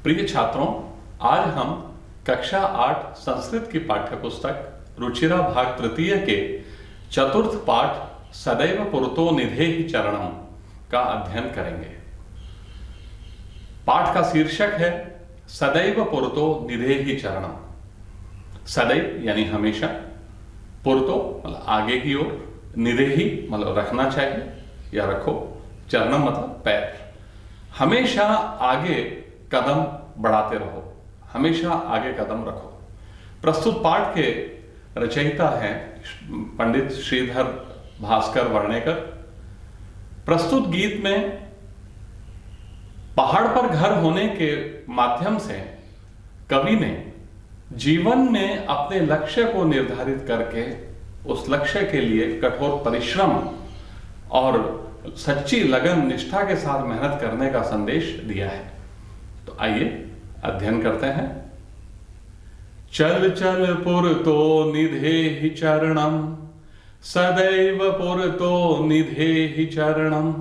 प्रिय छात्रों, आज हम कक्षा 8 संस्कृत की पाठ्य पुस्तक रुचिरा भाग तृतीय के चतुर्थ पाठ सदैव पुरतो निधेहि चरणम का अध्ययन करेंगे। पाठ का शीर्षक है सदैव पुरतो निधेहि चरणम। सदैव यानी हमेशा, पुरतो मतलब आगे की ओर, निधेहि मतलब रखना चाहिए या रखो, चरणम मतलब पैर। हमेशा आगे कदम बढ़ाते रहो, हमेशा आगे कदम रखो। प्रस्तुत पाठ के रचयिता हैं पंडित श्रीधर भास्कर वर्णेकर। प्रस्तुत गीत में पहाड़ पर घर होने के माध्यम से कवि ने जीवन में अपने लक्ष्य को निर्धारित करके उस लक्ष्य के लिए कठोर परिश्रम और सच्ची लगन निष्ठा के साथ मेहनत करने का संदेश दिया है। तो आइए अध्ययन करते हैं। चल चल पुरतो निधेहि चरणम, सदैव पुरतो निधेहि चरणम।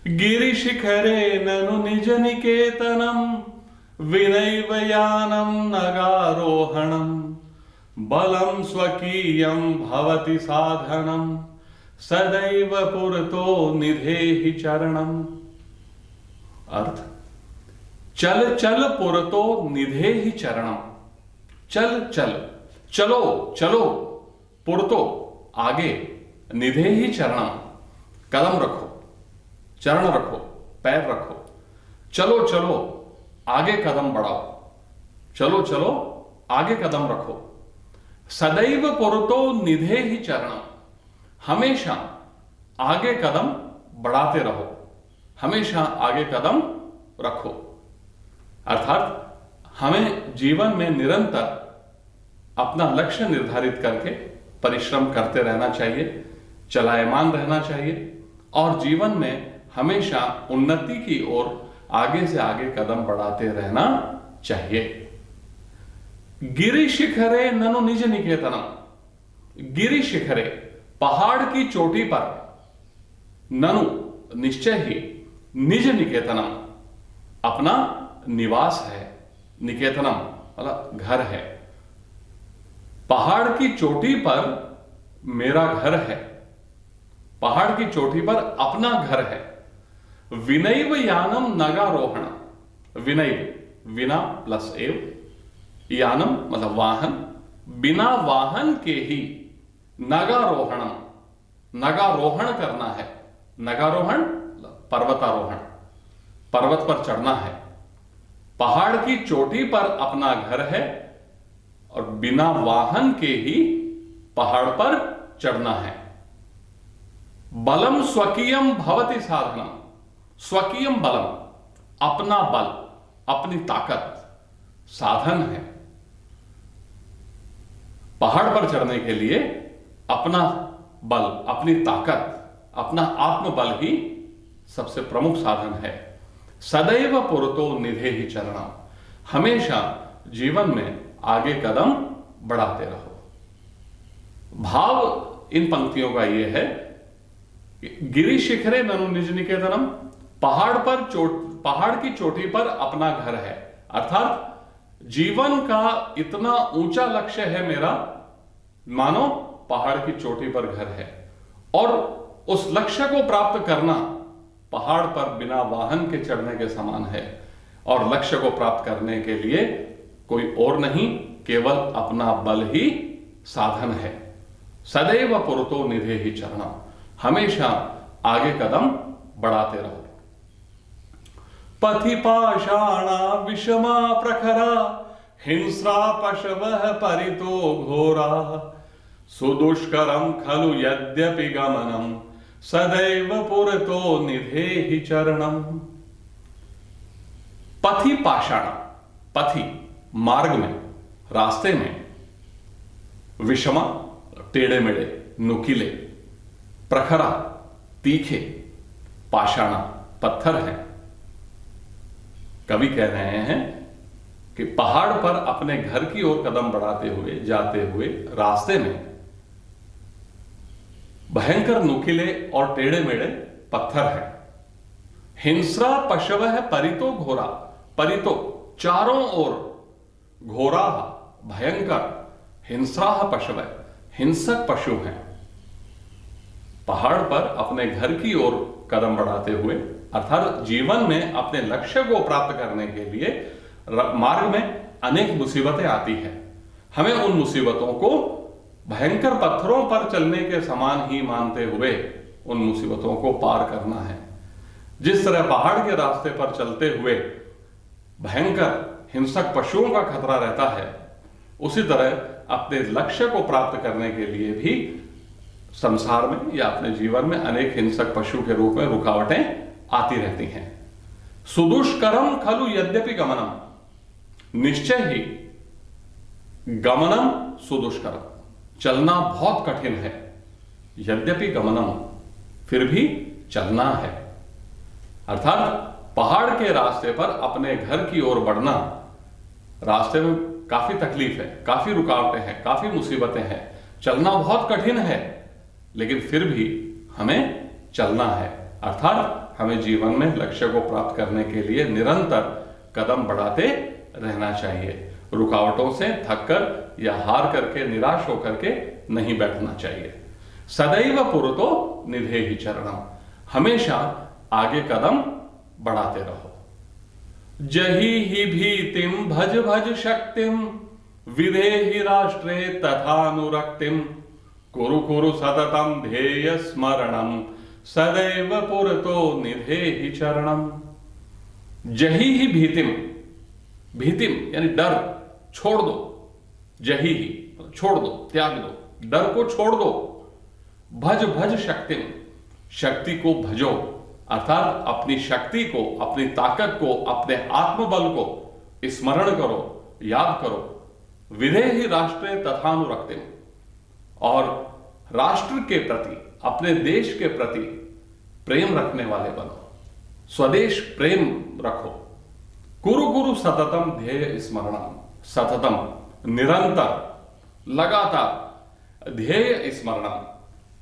गिरिशिखरे ननु निज निकेतनम, विनैव यानम नगारोहणम। बलम स्वकीयम भवति साधनम, सदैव पुरतो निधेहि चरणम। अर्थ, चल चल पुरतो निधेहि चरणम। चल चल, चलो चलो, पुरतो आगे, निधेहि चरणम कदम रखो, चरण रखो, पैर रखो। चलो चलो, आगे कदम बढ़ाओ, चलो चलो, आगे कदम रखो। सदैव पुरतो निधेहि चरणम, हमेशा आगे कदम बढ़ाते रहो, हमेशा आगे कदम रखो। अर्थात हमें जीवन में निरंतर अपना लक्ष्य निर्धारित करके परिश्रम करते रहना चाहिए, चलायमान रहना चाहिए और जीवन में हमेशा उन्नति की ओर आगे से आगे कदम बढ़ाते रहना चाहिए। गिरि शिखरे ननु निज निकेतनम। गिरि शिखरे, पहाड़ की चोटी पर, ननु निश्चय ही, निज निकेतनम अपना निवास है, निकेतनम मतलब घर है। पहाड़ की चोटी पर मेरा घर है, पहाड़ की चोटी पर अपना घर है। विनैव यानम नगारोहण। विनैव विना प्लस एव, यानम मतलब वाहन, बिना वाहन के ही नगारोहणम, नगारोहण करना है। नगारोहण पर्वतारोहण, पर्वत पर चढ़ना है। पहाड़ की चोटी पर अपना घर है और बिना वाहन के ही पहाड़ पर चढ़ना है। बलम स्वकीयम भवति साधनम। स्वकीयम बलम, अपना बल, अपनी ताकत साधन है। पहाड़ पर चढ़ने के लिए अपना बल, अपनी ताकत, अपना आत्मबल ही सबसे प्रमुख साधन है। सदैव पुरतो निधेहि चरणम, हमेशा जीवन में आगे कदम बढ़ाते रहो। भाव इन पंक्तियों का यह है कि गिरि शिखरे ननु निज निकेतनम, पहाड़ की चोटी पर अपना घर है। अर्थात जीवन का इतना ऊंचा लक्ष्य है मेरा, मानो पहाड़ की चोटी पर घर है, और उस लक्ष्य को प्राप्त करना पहाड़ पर बिना वाहन के चढ़ने के समान है। और लक्ष्य को प्राप्त करने के लिए कोई और नहीं, केवल अपना बल ही साधन है। सदैव पुरतो निधेहि चरणम, हमेशा आगे कदम बढ़ाते रहो। पथि पाषाणा विषमा प्रखरा, हिंस्रा पशवः परितो घोरा। सुदुष्करम खलु यद्यपि गमनम, सदैव पुरतो निधेहि चरणम। पथि पाषाण, पथि मार्ग में, रास्ते में, विषमा टेढ़े मेढ़े नुकीले, प्रखरा तीखे, पाषाणा पत्थर हैं। कवि कह रहे हैं कि पहाड़ पर अपने घर की ओर कदम बढ़ाते हुए जाते हुए रास्ते में भयंकर नुकीले और टेढ़े मेढ़े पत्थर हैं। हिंस्रा पशवः परितो घोरा, परितो चारों ओर घोरा भयंकर हिंसा पशव हिंसक पशु हैं। पहाड़ पर अपने घर की ओर कदम बढ़ाते हुए अर्थात जीवन में अपने लक्ष्य को प्राप्त करने के लिए मार्ग में अनेक मुसीबतें आती हैं। हमें उन मुसीबतों को भयंकर पत्थरों पर चलने के समान ही मानते हुए उन मुसीबतों को पार करना है। जिस तरह पहाड़ के रास्ते पर चलते हुए भयंकर हिंसक पशुओं का खतरा रहता है, उसी तरह अपने लक्ष्य को प्राप्त करने के लिए भी संसार में या अपने जीवन में अनेक हिंसक पशु के रूप में रुकावटें आती रहती हैं। सुदुष्करम खलु यद्यपि गमनम, निश्चय ही गमनम सुदुष्करम, चलना बहुत कठिन है। यद्यपि गमनम, फिर भी चलना है। अर्थात पहाड़ के रास्ते पर अपने घर की ओर बढ़ना, रास्ते में काफी तकलीफ है, काफी रुकावटें हैं, काफी मुसीबतें हैं, चलना बहुत कठिन है, लेकिन फिर भी हमें चलना है। अर्थात हमें जीवन में लक्ष्य को प्राप्त करने के लिए निरंतर कदम बढ़ाते रहना चाहिए। रुकावटों से थककर या हार करके निराश होकर के नहीं बैठना चाहिए। सदैव पुरतो निधेहि चरणम, हमेशा आगे कदम बढ़ाते रहो। जहि ही भीतिम भज भज शक्तिम विधेहि राष्ट्रे तथानुरक्तिम कुरु कुरु सततम ध्येय स्मरणम सदैव पुरतो निधेहि चरणम। जहि ही भीतिम, भीतिम यानी डर छोड़ दो, जही ही छोड़ दो, त्याग दो, डर को छोड़ दो। भज भज शक्तिम, शक्ति को भजो, अर्थात अपनी शक्ति को, अपनी ताकत को, अपने आत्मबल को स्मरण करो, याद करो। विधेहि राष्ट्रे तथानुरक्तिम, और राष्ट्र के प्रति, अपने देश के प्रति प्रेम रखने वाले बनो, स्वदेश प्रेम रखो। कुरु कुरु सततम ध्येय स्मरणम, सततम निरंतर, लगातार, ध्येय स्मरणम,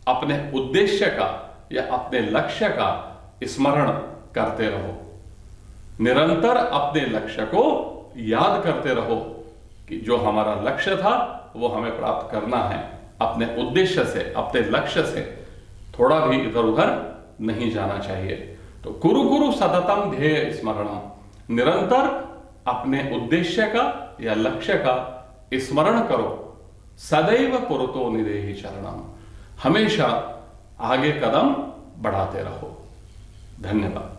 अपने उद्देश्य का या अपने लक्ष्य का स्मरण करते रहो। निरंतर अपने लक्ष्य को याद करते रहो कि जो हमारा लक्ष्य था वो हमें प्राप्त करना है। अपने उद्देश्य से, अपने लक्ष्य से थोड़ा भी इधर उधर नहीं जाना चाहिए। तो कुरु कुरु सततम ध्येय स्मरणम, निरंतर अपने उद्देश्य का या लक्ष्य का स्मरण करो। सदैव पुरतो निधेहि चरणम, हमेशा आगे कदम बढ़ाते रहो। धन्यवाद।